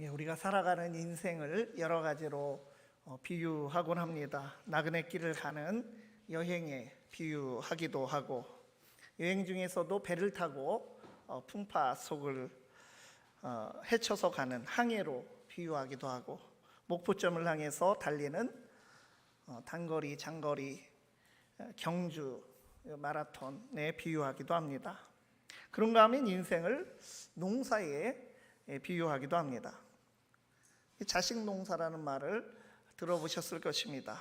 우리가 살아가는 인생을 여러 가지로 비유하곤 합니다. 나그네 길을 가는 여행에 비유하기도 하고, 여행 중에서도 배를 타고 풍파 속을 헤쳐서 가는 항해로 비유하기도 하고, 목표점을 향해서 달리는 단거리, 장거리, 경주, 마라톤에 비유하기도 합니다. 그런가 하면 인생을 농사에 비유하기도 합니다. 자식 농사라는 말을 들어보셨을 것입니다.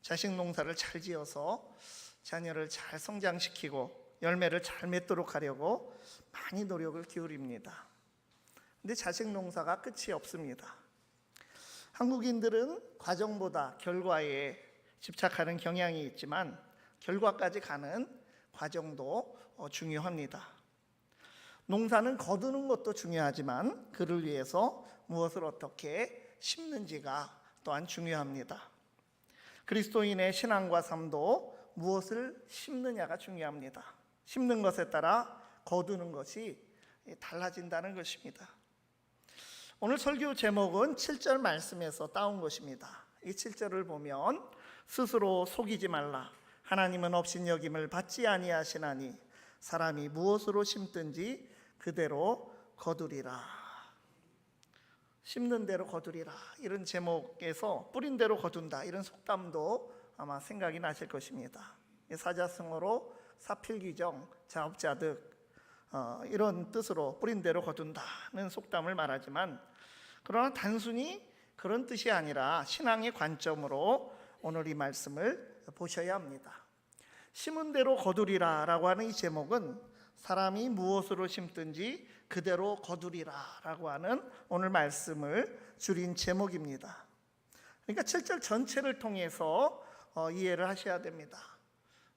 자식 농사를 잘 지어서 자녀를 잘 성장시키고 열매를 잘 맺도록 하려고 많이 노력을 기울입니다. 근데 자식 농사가 끝이 없습니다. 한국인들은 과정보다 결과에 집착하는 경향이 있지만 결과까지 가는 과정도 중요합니다. 농사는 거두는 것도 중요하지만 그를 위해서 무엇을 어떻게 심는지가 또한 중요합니다. 그리스도인의 신앙과 삶도 무엇을 심느냐가 중요합니다. 심는 것에 따라 거두는 것이 달라진다는 것입니다. 오늘 설교 제목은 7절 말씀에서 따온 것입니다. 이 7절을 보면 스스로 속이지 말라. 하나님은 업신여김을 받지 아니하시나니 사람이 무엇으로 심든지 그대로 거두리라. 심는 대로 거두리라, 이런 제목에서 뿌린 대로 거둔다, 이런 속담도 아마 생각이 나실 것입니다. 사자성어로 사필귀정, 자업자득, 이런 뜻으로 뿌린 대로 거둔다는 속담을 말하지만, 그러나 단순히 그런 뜻이 아니라 신앙의 관점으로 오늘 이 말씀을 보셔야 합니다. 심은 대로 거두리라 라고 하는 이 제목은 사람이 무엇으로 심든지 그대로 거두리라 라고 하는 오늘 말씀을 줄인 제목입니다. 그러니까 7절 전체를 통해서 이해를 하셔야 됩니다.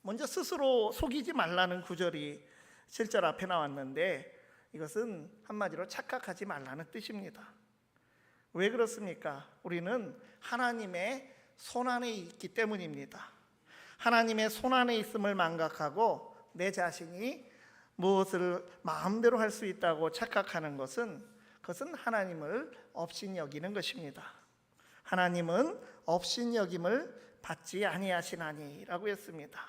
먼저 스스로 속이지 말라는 구절이 7절 앞에 나왔는데, 이것은 한마디로 착각하지 말라는 뜻입니다. 왜 그렇습니까? 우리는 하나님의 손안에 있기 때문입니다. 하나님의 손안에 있음을 망각하고 내 자신이 무엇을 마음대로 할 수 있다고 착각하는 것은, 그것은 하나님을 업신여기는 것입니다. 하나님은 업신여김을 받지 아니하시나니 라고 했습니다.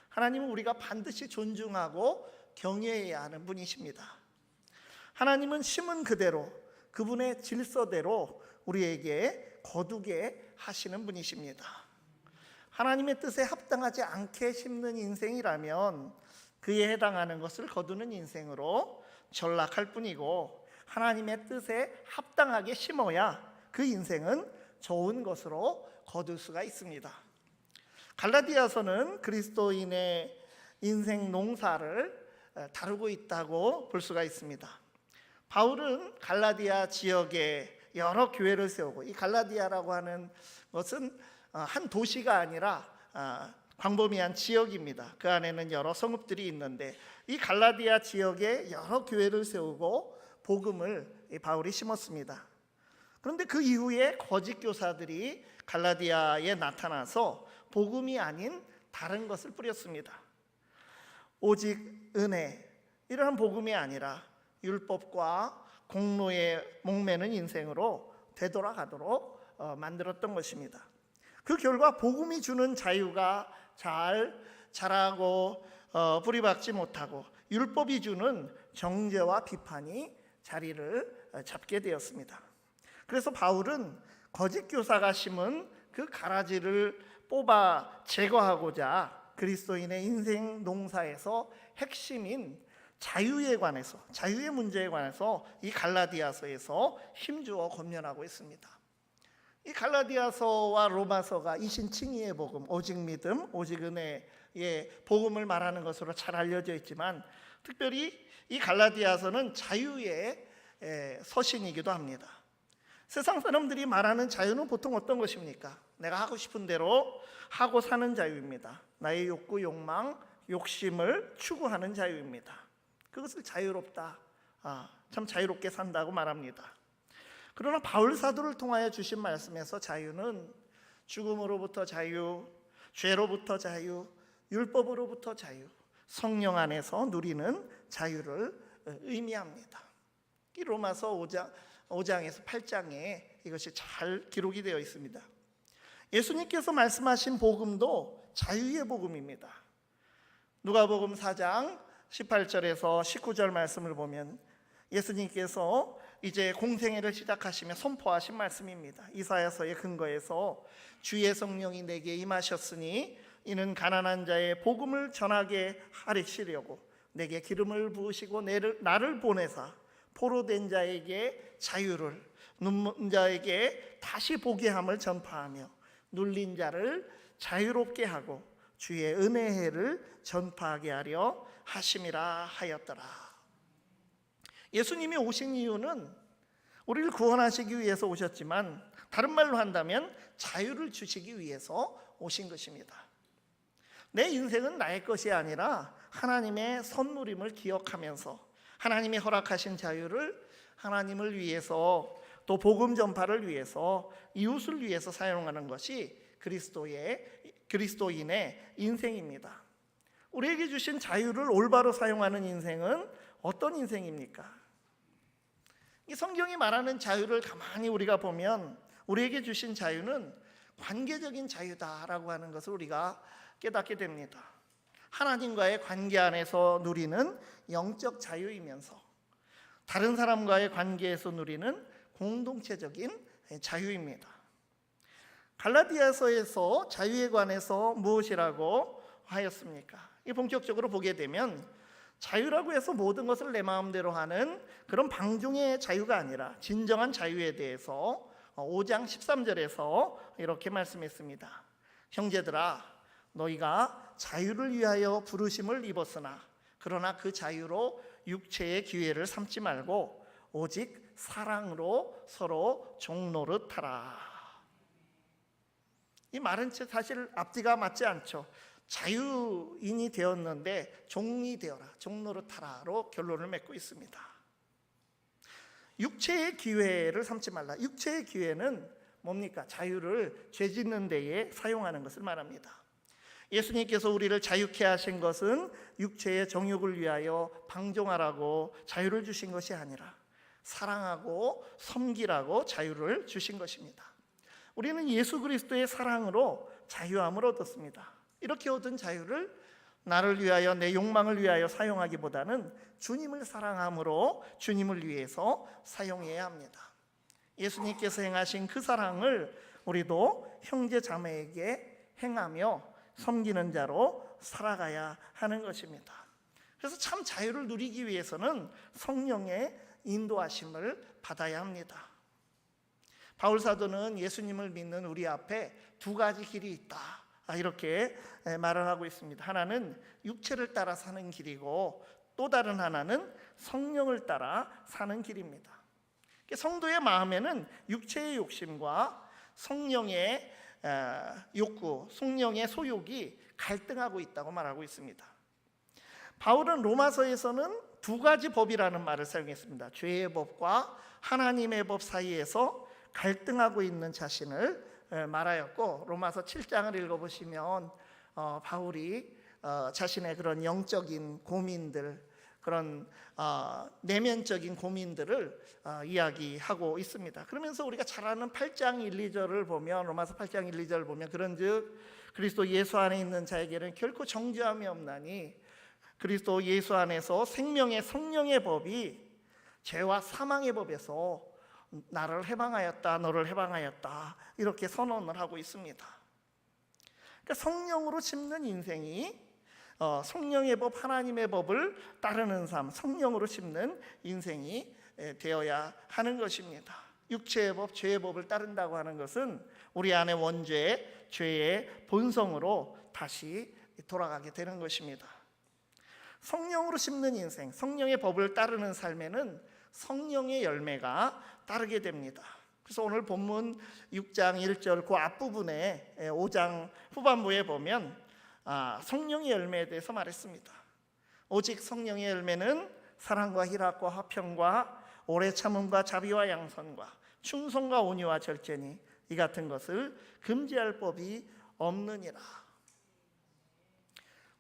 하나님은 우리가 반드시 존중하고 경외해야 하는 분이십니다. 하나님은 심은 그대로, 그분의 질서대로 우리에게 거두게 하시는 분이십니다. 하나님의 뜻에 합당하지 않게 심는 인생이라면 그에 해당하는 것을 거두는 인생으로 전락할 뿐이고, 하나님의 뜻에 합당하게 심어야 그 인생은 좋은 것으로 거둘 수가 있습니다. 갈라디아서는 그리스도인의 인생 농사를 다루고 있다고 볼 수가 있습니다. 바울은 갈라디아 지역에 여러 교회를 세우고, 이 갈라디아라고 하는 것은 한 도시가 아니라 광범위한 지역입니다. 그 안에는 여러 성읍들이 있는데, 이 갈라디아 지역에 여러 교회를 세우고 복음을 바울이 심었습니다. 그런데 그 이후에 거짓 교사들이 갈라디아에 나타나서 복음이 아닌 다른 것을 뿌렸습니다. 오직 은혜, 이러한 복음이 아니라 율법과 공로에 목매는 인생으로 되돌아가도록 만들었던 것입니다. 그 결과 복음이 주는 자유가 잘 자라고 뿌리박지 못하고, 율법이 주는 정죄와 비판이 자리를 잡게 되었습니다. 그래서 바울은 거짓 교사가 심은 그 가라지를 뽑아 제거하고자 그리스도인의 인생 농사에서 핵심인 자유에 관해서, 자유의 문제에 관해서 이 갈라디아서에서 힘주어 권면하고 있습니다. 이 갈라디아서와 로마서가 이신칭의의 복음, 오직 믿음, 오직 은혜의 복음을 말하는 것으로 잘 알려져 있지만, 특별히 이 갈라디아서는 자유의 서신이기도 합니다. 세상 사람들이 말하는 자유는 보통 어떤 것입니까? 내가 하고 싶은 대로 하고 사는 자유입니다. 나의 욕구, 욕망, 욕심을 추구하는 자유입니다. 그것을 자유롭다, 참 자유롭게 산다고 말합니다. 그러나 바울 사도를 통하여 주신 말씀에서 자유는 죽음으로부터 자유, 죄로부터 자유, 율법으로부터 자유, 성령 안에서 누리는 자유를 의미합니다. 이 로마서 5장에서 8장에 이것이 잘 기록이 되어 있습니다. 예수님께서 말씀하신 복음도 자유의 복음입니다. 누가복음 4장 18절에서 19절 말씀을 보면 예수님께서 이제 공생애를 시작하시며 선포하신 말씀입니다. 이사야서의 근거에서 주의 성령이 내게 임하셨으니 이는 가난한 자의 복음을 전하게 하시려고 내게 기름을 부으시고 나를 보내사 포로된 자에게 자유를, 눈먼 자에게 다시 보게 함을 전파하며 눌린 자를 자유롭게 하고 주의 은혜의 해를 전파하게 하려 하심이라 하였더라. 예수님이 오신 이유는 우리를 구원하시기 위해서 오셨지만 다른 말로 한다면 자유를 주시기 위해서 오신 것입니다. 내 인생은 나의 것이 아니라 하나님의 선물임을 기억하면서 하나님이 허락하신 자유를 하나님을 위해서 또 복음 전파를 위해서 이웃을 위해서 사용하는 것이 그리스도인의 인생입니다. 우리에게 주신 자유를 올바로 사용하는 인생은 어떤 인생입니까? 이 성경이 말하는 자유를 가만히 우리가 보면 우리에게 주신 자유는 관계적인 자유다라고 하는 것을 우리가 깨닫게 됩니다. 하나님과의 관계 안에서 누리는 영적 자유이면서 다른 사람과의 관계에서 누리는 공동체적인 자유입니다. 갈라디아서에서 자유에 관해서 무엇이라고 하였습니까? 이 본격적으로 보게 되면 자유라고 해서 모든 것을 내 마음대로 하는 그런 방종의 자유가 아니라 진정한 자유에 대해서 5장 13절에서 이렇게 말씀했습니다. 형제들아, 너희가 자유를 위하여 부르심을 입었으나 그러나 그 자유로 육체의 기회를 삼지 말고 오직 사랑으로 서로 종노릇 하라. 이 말은 사실 앞뒤가 맞지 않죠. 자유인이 되었는데 종이 되어라, 종노릇 하라로 결론을 맺고 있습니다. 육체의 기회를 삼지 말라. 육체의 기회는 뭡니까? 자유를 죄 짓는 데에 사용하는 것을 말합니다. 예수님께서 우리를 자유케 하신 것은 육체의 정욕을 위하여 방종하라고 자유를 주신 것이 아니라 사랑하고 섬기라고 자유를 주신 것입니다. 우리는 예수 그리스도의 사랑으로 자유함을 얻었습니다. 이렇게 얻은 자유를 나를 위하여 내 욕망을 위하여 사용하기보다는 주님을 사랑함으로 주님을 위해서 사용해야 합니다. 예수님께서 행하신 그 사랑을 우리도 형제 자매에게 행하며 섬기는 자로 살아가야 하는 것입니다. 그래서 참 자유를 누리기 위해서는 성령의 인도하심을 받아야 합니다. 바울 사도는 예수님을 믿는 우리 앞에 두 가지 길이 있다, 이렇게 말을 하고 있습니다. 하나는 육체를 따라 사는 길이고 또 다른 하나는 성령을 따라 사는 길입니다. 성도의 마음에는 육체의 욕심과 성령의 욕구, 성령의 소욕이 갈등하고 있다고 말하고 있습니다. 바울은 로마서에서는 두 가지 법이라는 말을 사용했습니다. 죄의 법과 하나님의 법 사이에서 갈등하고 있는 자신을 말하였고, 로마서 7장을 읽어보시면 바울이 자신의 그런 영적인 고민들, 그런 내면적인 고민들을 이야기하고 있습니다. 그러면서 우리가 잘 아는 8장 1, 2절을 보면, 로마서 8장 1, 2절을 보면, 그런즉 그리스도 예수 안에 있는 자에게는 결코 정죄함이 없나니 그리스도 예수 안에서 생명의 성령의 법이 죄와 사망의 법에서 나를 해방하였다, 너를 해방하였다, 이렇게 선언을 하고 있습니다. 그러니까 성령으로 심는 인생이 성령의 법, 하나님의 법을 따르는 삶, 성령으로 심는 인생이 되어야 하는 것입니다. 육체의 법, 죄의 법을 따른다고 하는 것은 우리 안에 원죄, 죄의 본성으로 다시 돌아가게 되는 것입니다. 성령으로 심는 인생, 성령의 법을 따르는 삶에는 성령의 열매가 따르게 됩니다. 그래서 오늘 본문 6장 1절 그 앞부분에 5장 후반부에 보면 성령의 열매에 대해서 말했습니다. 오직 성령의 열매는 사랑과 희락과 화평과 오래 참음과 자비와 양선과 충성과 온유와 절제니 이 같은 것을 금지할 법이 없느니라.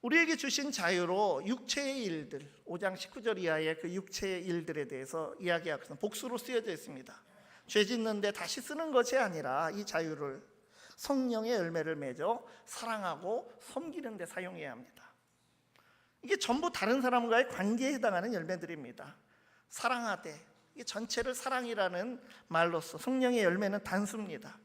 우리에게 주신 자유로 육체의 일들, 5장 19절 이하의 그 육체의 일들에 대해서 이야기하고 있습니다. 복수로 쓰여져 있습니다. 죄 짓는데 다시 쓰는 것이 아니라 이 자유를 성령의 열매를 맺어 사랑하고 섬기는 데 사용해야 합니다. 이게 전부 다른 사람과의 관계에 해당하는 열매들입니다. 사랑하되, 이게 전체를 사랑이라는 말로써 성령의 열매는 단수입니다.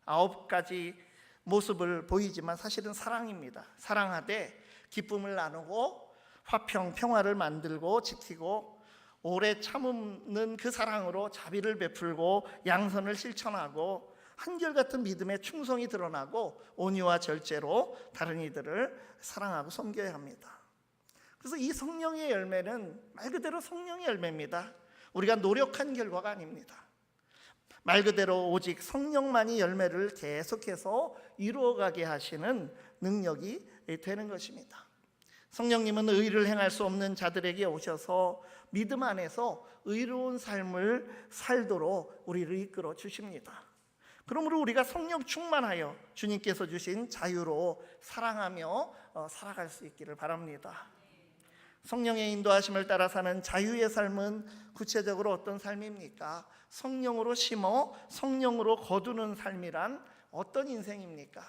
9가지 모습을 보이지만 사실은 사랑입니다. 사랑하되 기쁨을 나누고 화평, 평화를 만들고 지키고 오래 참는 그 사랑으로 자비를 베풀고 양선을 실천하고 한결같은 믿음의 충성이 드러나고 온유와 절제로 다른 이들을 사랑하고 섬겨야 합니다. 그래서 이 성령의 열매는 말 그대로 성령의 열매입니다. 우리가 노력한 결과가 아닙니다. 말 그대로 오직 성령만이 열매를 계속해서 이루어가게 하시는 능력이 되는 것입니다. 성령님은 의를 행할 수 없는 자들에게 오셔서 믿음 안에서 의로운 삶을 살도록 우리를 이끌어 주십니다. 그러므로 우리가 성령 충만하여 주님께서 주신 자유로 사랑하며 살아갈 수 있기를 바랍니다. 성령의 인도하심을 따라 사는 자유의 삶은 구체적으로 어떤 삶입니까? 성령으로 심어 성령으로 거두는 삶이란 어떤 인생입니까?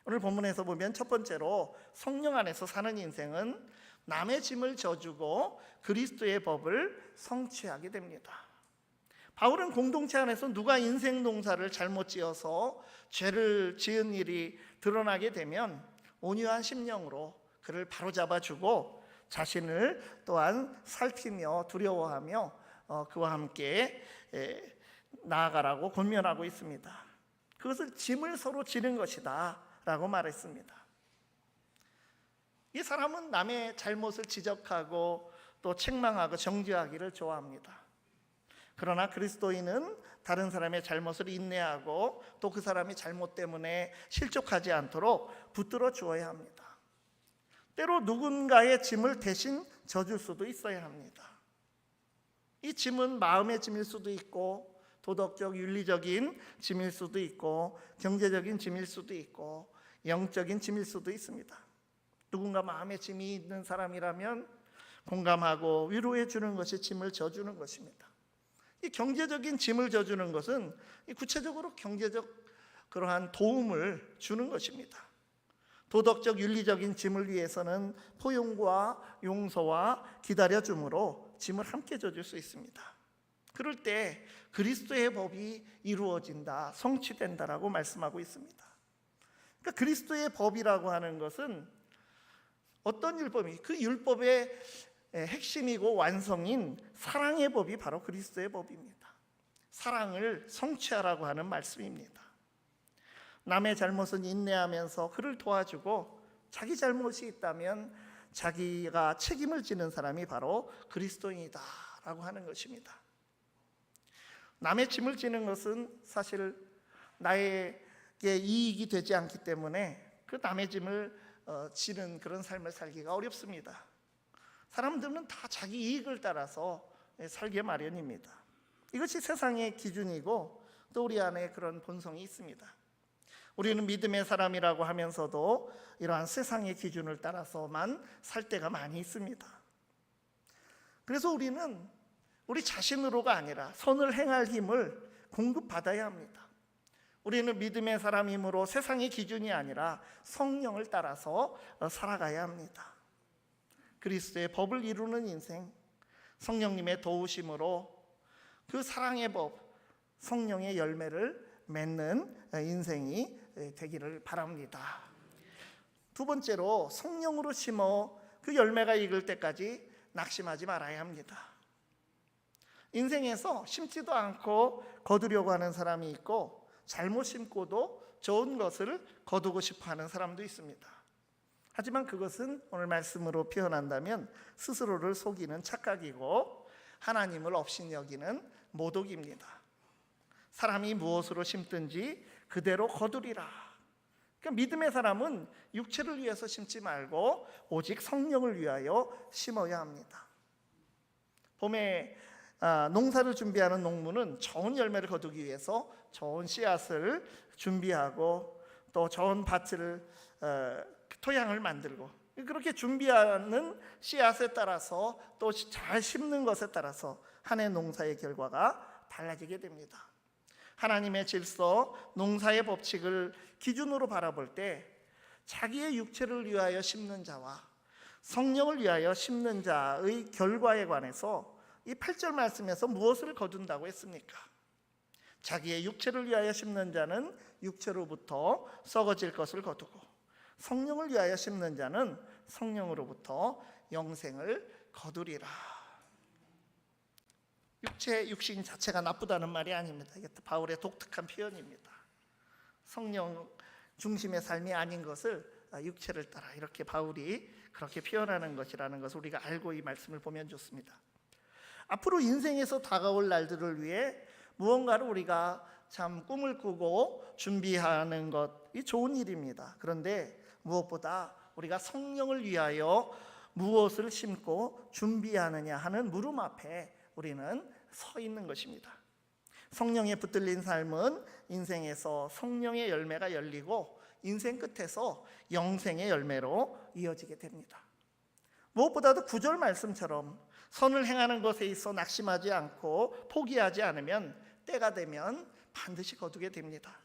오늘 본문에서 보면 첫 번째로 성령 안에서 사는 인생은 남의 짐을 져주고 그리스도의 법을 성취하게 됩니다. 바울은 공동체 안에서 누가 인생 농사를 잘못 지어서 죄를 지은 일이 드러나게 되면 온유한 심령으로 그를 바로잡아주고 자신을 또한 살피며 두려워하며 그와 함께 나아가라고 권면하고 있습니다. 그것을 짐을 서로 지는 것이다 라고 말했습니다. 이 사람은 남의 잘못을 지적하고 또 책망하고 정죄하기를 좋아합니다. 그러나 그리스도인은 다른 사람의 잘못을 인내하고 또 그 사람이 잘못 때문에 실족하지 않도록 붙들어 주어야 합니다. 때로 누군가의 짐을 대신 져줄 수도 있어야 합니다. 이 짐은 마음의 짐일 수도 있고 도덕적 윤리적인 짐일 수도 있고 경제적인 짐일 수도 있고 영적인 짐일 수도 있습니다. 누군가 마음의 짐이 있는 사람이라면 공감하고 위로해 주는 것이 짐을 져주는 것입니다. 이 경제적인 짐을 져주는 것은 구체적으로 경제적 그러한 도움을 주는 것입니다. 도덕적 윤리적인 짐을 위해서는 포용과 용서와 기다려줌으로 짐을 함께 져줄 수 있습니다. 그럴 때 그리스도의 법이 이루어진다, 성취된다라고 말씀하고 있습니다. 그러니까 그리스도의 법이라고 하는 것은 어떤 율법이, 그 율법의 핵심이고 완성인 사랑의 법이 바로 그리스도의 법입니다. 사랑을 성취하라고 하는 말씀입니다. 남의 잘못은 인내하면서 그를 도와주고 자기 잘못이 있다면 자기가 책임을 지는 사람이 바로 그리스도인이다라고 하는 것입니다. 남의 짐을 지는 것은 사실 나에게 이익이 되지 않기 때문에 그 남의 짐을 지는 그런 삶을 살기가 어렵습니다. 사람들은 다 자기 이익을 따라서 살게 마련입니다. 이것이 세상의 기준이고 또 우리 안에 그런 본성이 있습니다. 우리는 믿음의 사람이라고 하면서도 이러한 세상의 기준을 따라서만 살 때가 많이 있습니다. 그래서 우리는 우리 자신으로가 아니라 선을 행할 힘을 공급받아야 합니다. 우리는 믿음의 사람이므로 세상의 기준이 아니라 성령을 따라서 살아가야 합니다. 그리스도의 법을 이루는 인생, 성령님의 도우심으로 그 사랑의 법, 성령의 열매를 맺는 인생이 되기를 바랍니다. 두 번째로 성령으로 심어 그 열매가 익을 때까지 낙심하지 말아야 합니다. 인생에서 심지도 않고 거두려고 하는 사람이 있고 잘못 심고도 좋은 것을 거두고 싶어 하는 사람도 있습니다. 하지만 그것은 오늘 말씀으로 표현한다면 스스로를 속이는 착각이고 하나님을 업신여기는 모독입니다. 사람이 무엇으로 심든지 그대로 거두리라. 그러니까 믿음의 사람은 육체를 위해서 심지 말고 오직 성령을 위하여 심어야 합니다. 봄에 농사를 준비하는 농부는 좋은 열매를 거두기 위해서 좋은 씨앗을 준비하고 또 좋은 밭을 토양을 만들고 그렇게 준비하는 씨앗에 따라서 또 잘 심는 것에 따라서 한 해 농사의 결과가 달라지게 됩니다. 하나님의 질서, 농사의 법칙을 기준으로 바라볼 때 자기의 육체를 위하여 심는 자와 성령을 위하여 심는 자의 결과에 관해서 이 8절 말씀에서 무엇을 거둔다고 했습니까? 자기의 육체를 위하여 심는 자는 육체로부터 썩어질 것을 거두고 성령을 위하여 심는 자는 성령으로부터 영생을 거두리라. 육신 자체가 나쁘다는 말이 아닙니다. 이게 바울의 독특한 표현입니다. 성령 중심의 삶이 아닌 것을 육체를 따라 이렇게 바울이 그렇게 표현하는 것이라는 것을 우리가 알고 이 말씀을 보면 좋습니다. 앞으로 인생에서 다가올 날들을 위해 무언가를 우리가 참 꿈을 꾸고 준비하는 것이 좋은 일입니다. 그런데 무엇보다 우리가 성령을 위하여 무엇을 심고 준비하느냐 하는 물음 앞에 우리는 서 있는 것입니다. 성령에 붙들린 삶은 인생에서 성령의 열매가 열리고 인생 끝에서 영생의 열매로 이어지게 됩니다. 무엇보다도 9절 말씀처럼 선을 행하는 것에 있어 낙심하지 않고 포기하지 않으면 때가 되면 반드시 거두게 됩니다.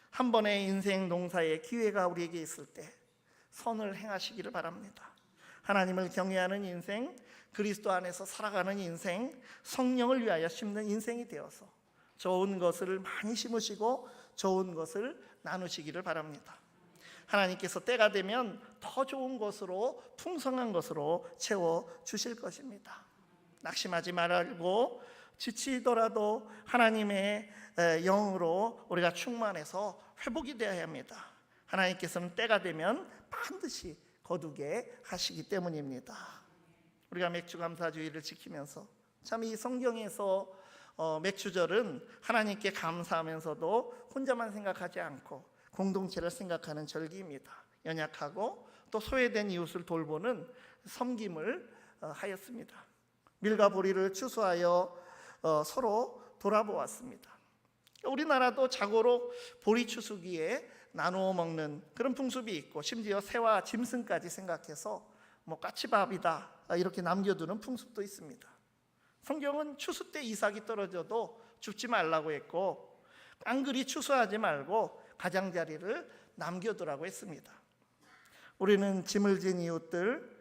한 번의 인생 농사의 기회가 우리에게 있을 때 선을 행하시기를 바랍니다. 하나님을 경외하는 인생, 그리스도 안에서 살아가는 인생, 성령을 위하여 심는 인생이 되어서 좋은 것을 많이 심으시고 좋은 것을 나누시기를 바랍니다. 하나님께서 때가 되면 더 좋은 것으로 풍성한 것으로 채워주실 것입니다. 낙심하지 말고 지치더라도 하나님의 영으로 우리가 충만해서 회복이 되어야 합니다. 하나님께서는 때가 되면 반드시 거두게 하시기 때문입니다. 우리가 맥주감사주의를 지키면서 참 이 성경에서 맥주절은 하나님께 감사하면서도 혼자만 생각하지 않고 공동체를 생각하는 절기입니다. 연약하고 또 소외된 이웃을 돌보는 섬김을 하였습니다. 밀과 보리를 추수하여 서로 돌아보았습니다. 우리나라도 자고로 보리 추수기에 나누어 먹는 그런 풍습이 있고 심지어 새와 짐승까지 생각해서 까치밥이다 이렇게 남겨두는 풍습도 있습니다. 성경은 추수 때 이삭이 떨어져도 줍지 말라고 했고 깡그리 추수하지 말고 가장자리를 남겨두라고 했습니다. 우리는 짐을 진 이웃들,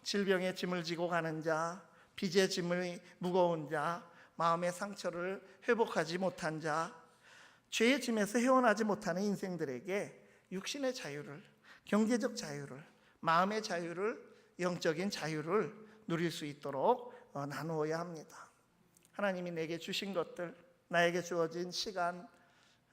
질병에 짐을 지고 가는 자, 빚의 짐이 무거운 자, 마음의 상처를 회복하지 못한 자, 죄의 짐에서 헤어나지 못하는 인생들에게 육신의 자유를, 경제적 자유를, 마음의 자유를, 영적인 자유를 누릴 수 있도록 나누어야 합니다. 하나님이 내게 주신 것들, 나에게 주어진 시간,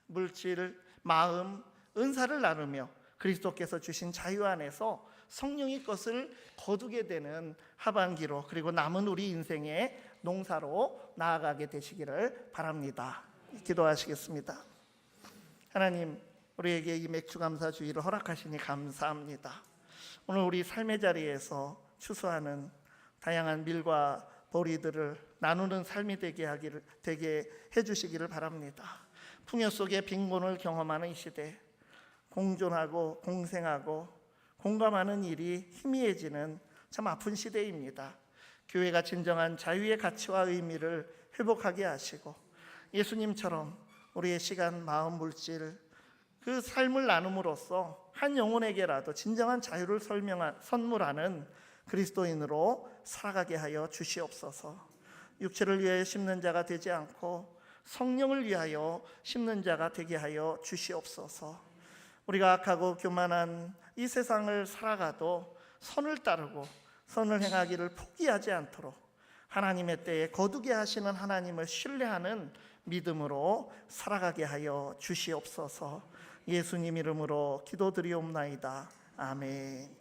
물질, 마음, 은사를 나누며 그리스도께서 주신 자유 안에서 성령의 것을 거두게 되는 하반기로 그리고 남은 우리 인생의 농사로 나아가게 되시기를 바랍니다. 기도하시겠습니다. 하나님, 우리에게 이 맥주감사주의를 허락하시니 감사합니다. 오늘 우리 삶의 자리에서 추수하는 다양한 밀과 보리들을 나누는 삶이 되게 해주시기를 바랍니다. 풍요 속에 빈곤을 경험하는 이 시대, 공존하고 공생하고 공감하는 일이 희미해지는 참 아픈 시대입니다. 교회가 진정한 자유의 가치와 의미를 회복하게 하시고 예수님처럼 우리의 시간, 마음, 물질 그 삶을 나눔으로써 한 영혼에게라도 진정한 자유를 선물하는 그리스도인으로 살아가게 하여 주시옵소서. 육체를 위하여 심는 자가 되지 않고 성령을 위하여 심는 자가 되게 하여 주시옵소서. 우리가 악하고 교만한 이 세상을 살아가도 선을 따르고 선을 행하기를 포기하지 않도록 하나님의 때에 거두게 하시는 하나님을 신뢰하는 믿음으로 살아가게 하여 주시옵소서. 예수님 이름으로 기도드리옵나이다. 아멘.